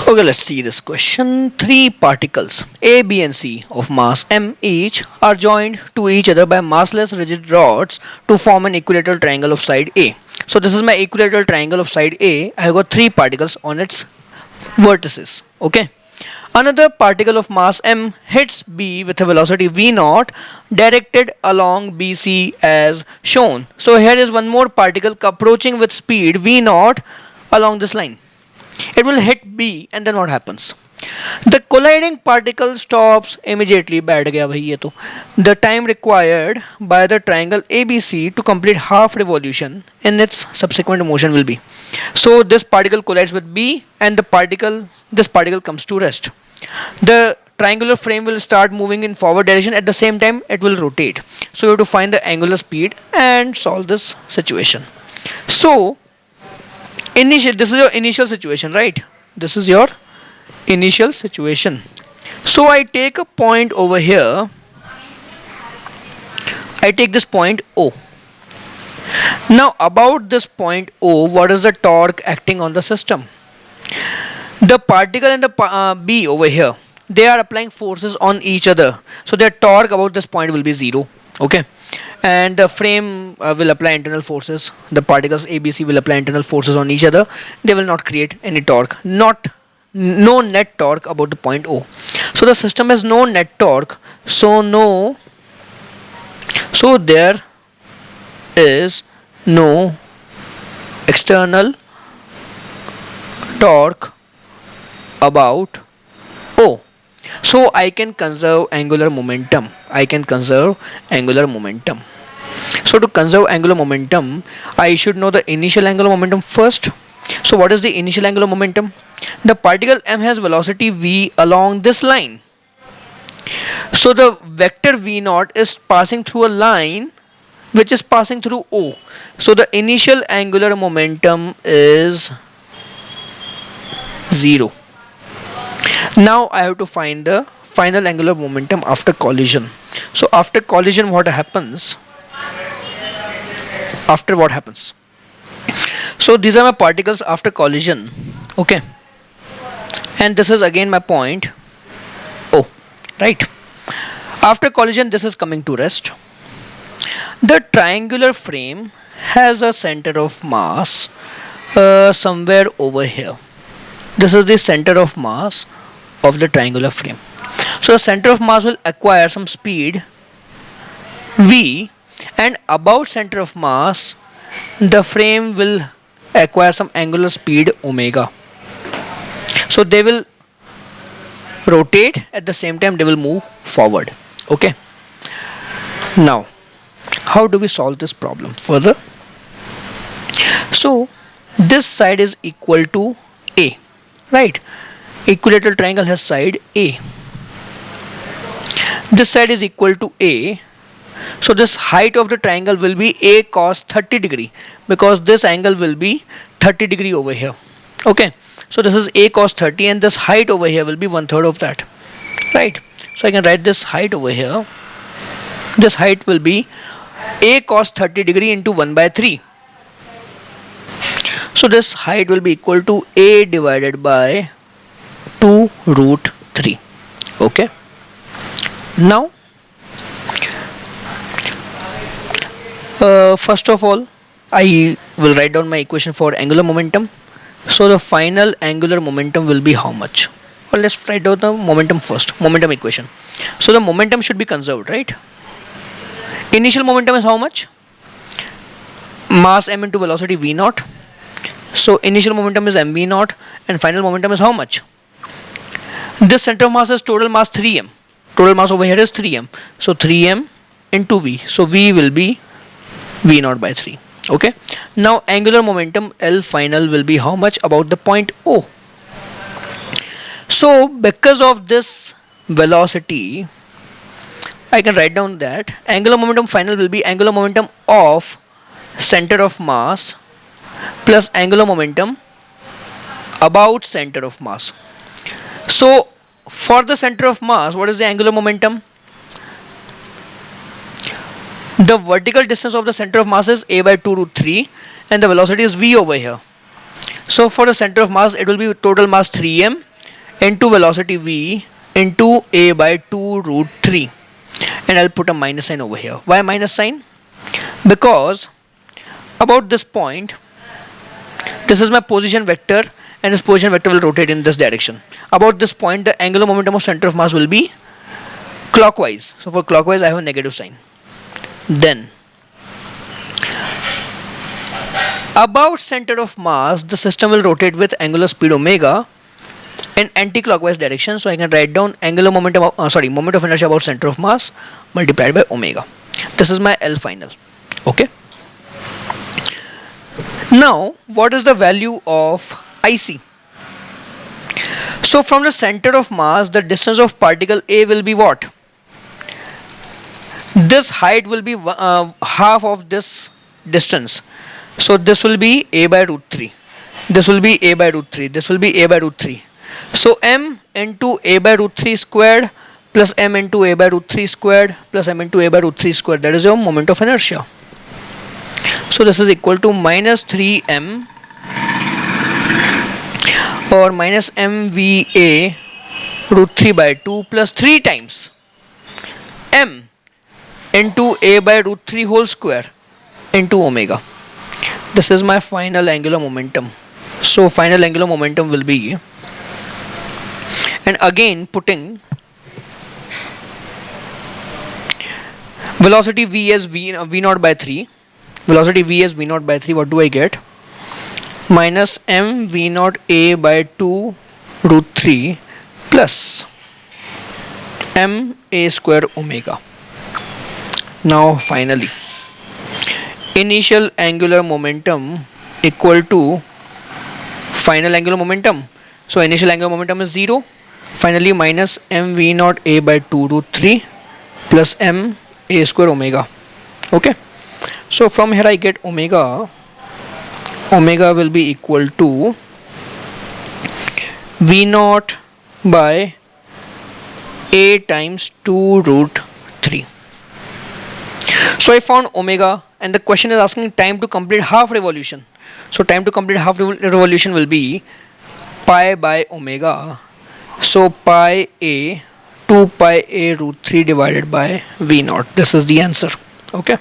Okay, let's see this question. Three particles A, B, and C of mass m each are joined to each other by massless rigid rods to form an equilateral triangle of side A. So this is my equilateral triangle of side A. I have got three particles on its vertices. Okay. Another particle of mass m hits B with a velocity v naught directed along BC as shown. So here is one more particle approaching with speed v naught along this line. It will hit B and then what happens? The colliding particle stops immediately. बैठ गया भाई ये तो. The time required by the triangle ABC to complete half revolution in its subsequent motion will be. So this particle collides with B and this particle comes to rest. The triangular frame will start moving in forward direction. At the same time it will rotate. So you have to find the angular speed and solve this situation. So this is your initial situation, right? This is your initial situation. So I take a point over here. I take this point O. Now about this point O, what is the torque acting on the system? The particle and the B over here, they are applying forces on each other. So their torque about this point will be 0. Okay. And the frame will apply internal forces. The particles ABC will apply internal forces on each other. They will not create any torque. No net torque about the point O. So the system has no net torque. So there is no external torque about O. So I can conserve angular momentum. So to conserve angular momentum, I should know the initial angular momentum first. So what is the initial angular momentum? The particle m has velocity v along this line. So the vector v naught is passing through a line which is passing through O. So the initial angular momentum is 0. Now I have to find the final angular momentum after collision. So after collision what happens? So these are my particles after collision. Okay. And this is again my point O. Right. After collision this is coming to rest. The triangular frame has a center of mass somewhere over here. This is the center of mass of the triangular frame. So the center of mass will acquire some speed v, and about center of mass the frame will acquire some angular speed omega. So they will rotate, at the same time they will move forward. Okay. Now how do we solve this problem further? So this side is equal to A, right? Equilateral triangle has side A. This side is equal to A. So this height of the triangle will be A cos 30 degree, because this angle will be 30 degree over here. Okay. So this is A cos 30 and this height over here will be 1/3 of that. Right. So I can write this height over here. This height will be A cos 30 degree into 1/3. So this height will be equal to A divided by 2 root 3. Okay. Now first of all I will write down my equation for angular momentum. So the final angular momentum will be how much? Well, let's write down the momentum first. Momentum equation. So the momentum should be conserved, right? Initial momentum is how much? Mass m into velocity v naught. So initial momentum is mv naught and final momentum is how much? This center of mass is total mass 3m. Total mass over here is 3m. So 3m into v. So v will be v naught by 3. Okay. Now angular momentum L final will be how much about the point O. So because of this velocity, I can write down that angular momentum final will be angular momentum of center of mass plus angular momentum about center of mass. So for the center of mass, what is the angular momentum? The vertical distance of the center of mass is a by 2 root 3 and the velocity is v over here. So for the center of mass it will be total mass 3m into velocity v into a by 2 root 3, and I'll put a minus sign over here. Why minus sign? Because about this point, this is my position vector, and this position vector will rotate in this direction. About this point, the angular momentum of center of mass will be clockwise. So for clockwise, I have a negative sign. Then about center of mass, the system will rotate with angular speed omega in anti-clockwise direction. So I can write down angular momentum of, moment of inertia about center of mass multiplied by omega. This is my L final. Okay. Now, what is the value of IC? So from the center of mass, the distance of particle A will be what? This height will be half of this distance. So this will be a by root 3. This will be a by root 3. This will be a by root 3. So m into a by root 3 squared plus m into a by root 3 squared plus m into a by root 3 squared. That is your moment of inertia. So this is equal to minus 3m or minus mva root 3 by 2 plus 3 times m into a by root 3 whole square into omega. This is my final angular momentum. So final angular momentum will be, and again putting velocity v as v naught by 3, velocity v as v naught by 3, what do I get? Minus m v naught a by 2 root 3 plus m a square omega. Now finally, initial angular momentum equal to final angular momentum. So initial angular momentum is 0. Finally minus m v naught a by 2 root 3 plus m a square omega. Okay. So from here I get omega. Omega will be equal to v naught by a times 2 root 3. So I found omega, and the question is asking time to complete half revolution. So time to complete half revolution will be pi by omega. So pi a 2 pi a root 3 divided by v naught. This is the answer. Okay.